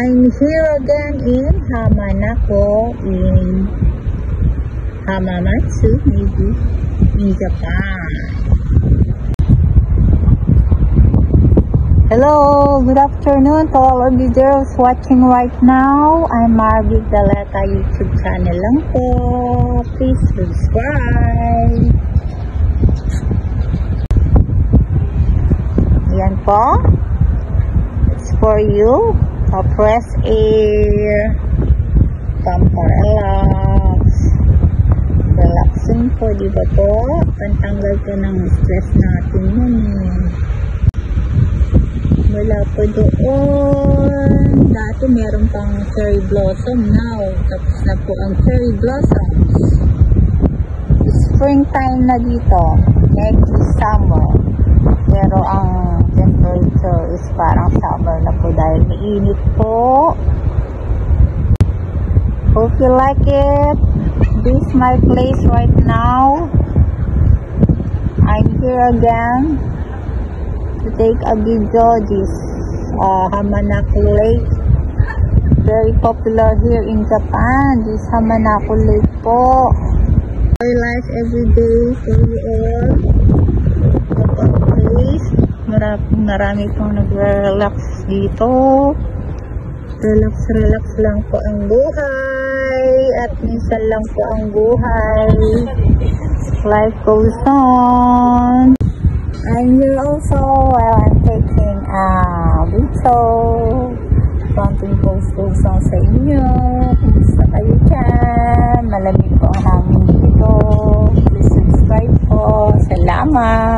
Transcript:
I'm here again in Hamanako in Hamamatsu, maybe, in Japan. Hello, good afternoon to all of you girls watching right now. I'm Marvic Daleta YouTube channel lang po. Please subscribe. Yan po. It's for you. Press air, pamparelax, relaxing po, di ba po? Pantanggal po ng stress natin yun eh. Wala po doon. Dati meron pang cherry blossom, now tapos na po ang cherry blossoms. Springtime na dito, next is summer, pero ang temperature is parang summer na po dahil mainit po. Hope you like it. This is my place right now. I'm here again to take a video. This Hamanako Lake, very popular here in Japan. This Hamanako Lake po. I life every day for you all. Marami pong nagre-relax dito. Relax lang po ang buhay. At minsan lang po ang buhay. Life goes on. I'm here also while I'm taking a video. Something goes on sa inyo. Kumusta kayo dyan? Malamig po ang hangin dito. Please subscribe po. Salamat.